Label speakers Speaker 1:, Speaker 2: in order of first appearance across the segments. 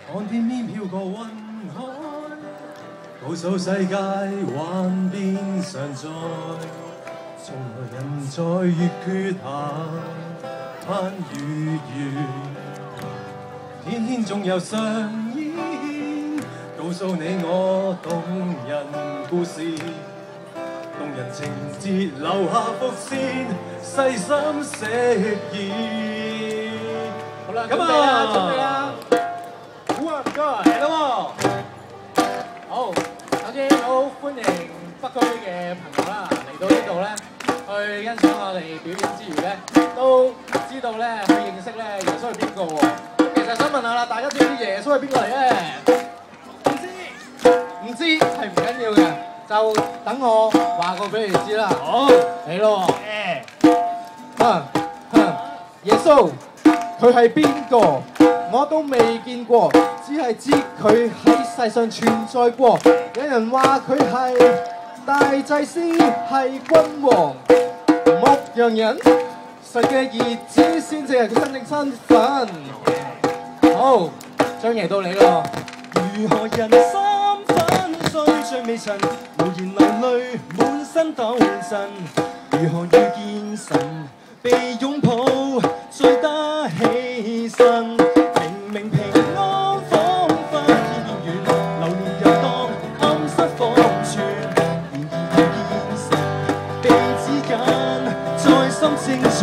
Speaker 1: 看天邊飄過雲海，告訴世界幻變常在，從來人在月缺下盼月圓，天天總有上演，告訴你我動人故事，動人情節留下伏線，細心飾演。好啦，咁啊，準備啦。One go 嚟咯喎！好，首先好歡迎北區嘅朋友啦，嚟到呢度咧，去欣賞我哋表演之餘咧，都知道咧去認識咧耶穌係邊個喎。咁其實想問下啦，大家知唔知耶穌係邊個嚟咧？唔知係唔緊要嘅，就等我話過俾你哋知啦。好，嚟咯喎！耶穌佢係邊個？我都未見過，只係知佢喺世上存在過。有人話佢係大祭司，係君王、牧羊人，神嘅兒子先至係佢真正身份。好，張爺到你咯。如何人三分醉醉未曾，無言流淚滿身抖震。如何遇見神，被擁抱醉得起身。明明平安彷彿天邊遠，流年又當暗室方寸。然而遇見神，被指緊，在心精彩，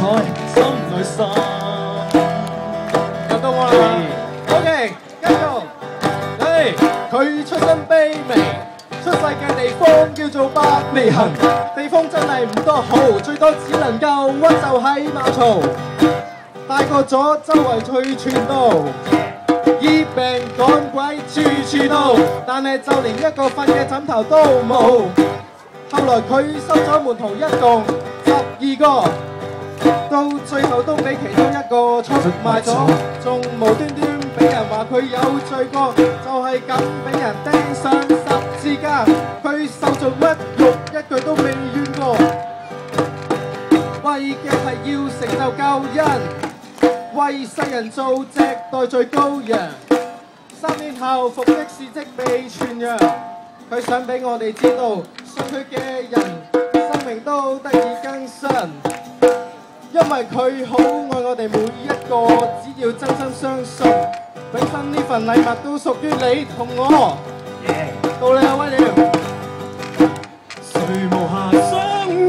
Speaker 1: 心內心。又到我啦 ，OK， 繼續。佢出身卑微，出世嘅地方叫做伯利恆，地方真係唔多好，最多只能夠屈就喺馬槽。大個咗，周圍去傳道，醫病趕鬼處處到，但係就連一個瞓嘅枕頭都冇。後來佢收咗門徒一共12個，到最後都俾其中一個出賣咗，仲無端端俾人話佢有罪過，就係咁俾人釘上十字架。佢受盡屈辱，一句都未怨過，為嘅係要成就救恩，為世人做隻代罪羔羊。3年後復的事蹟被傳揚，佢想俾我哋知道，信佢嘅人生命都得以更新，因為佢好愛我哋每一個，只要真心相信，永生呢份禮物都屬於你同我。到你啊，威廉！誰無暇想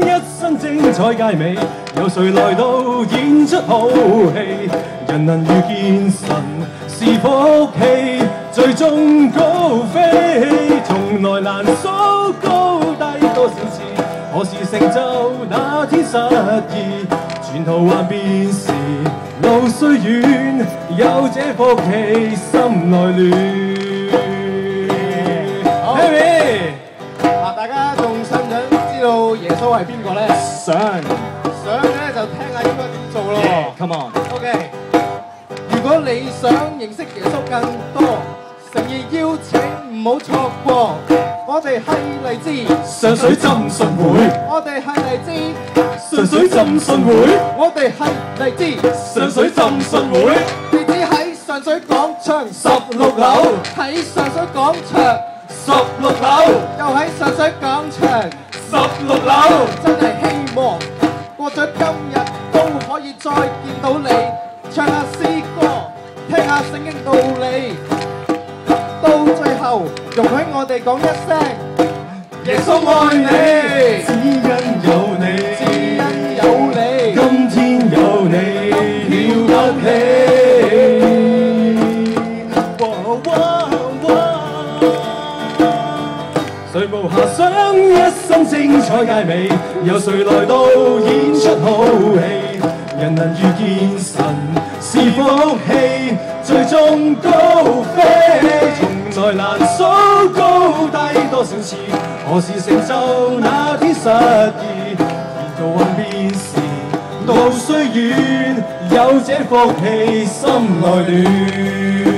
Speaker 1: 一身精彩佳美，有誰來到演出好戲？人能遇見神是福氣，最終高飛，從來難數高低多少次，何時成就那天失意？前途幻變時路雖遠，有這福氣心內亂。Harry， 大家仲想唔想知道耶穌係邊個咧？想咧就聽下應該點做咯。Come on。OK。如果你想認識耶穌更多，誠意邀請唔好錯過。我哋係嚟自上水浸信會，我哋係嚟自上水浸信會，我哋係嚟自上水浸信會。地址喺上水廣場16樓，喺上水廣場16樓，又喺上水廣場16樓。真係希望過咗今日都可以再見到你，唱下詩歌，聽下聖經道理。到最後，容許我哋講一聲：耶穌愛你，只因有你，只因有你，今天有你，了不起。誰無暇想一身精彩佳美，有誰來到演出好戲？人能遇見神是福氣，最終高飛，從來難數高低多少次，何時成就那天失意？前途幻變時路雖遠，有這福氣心內亂。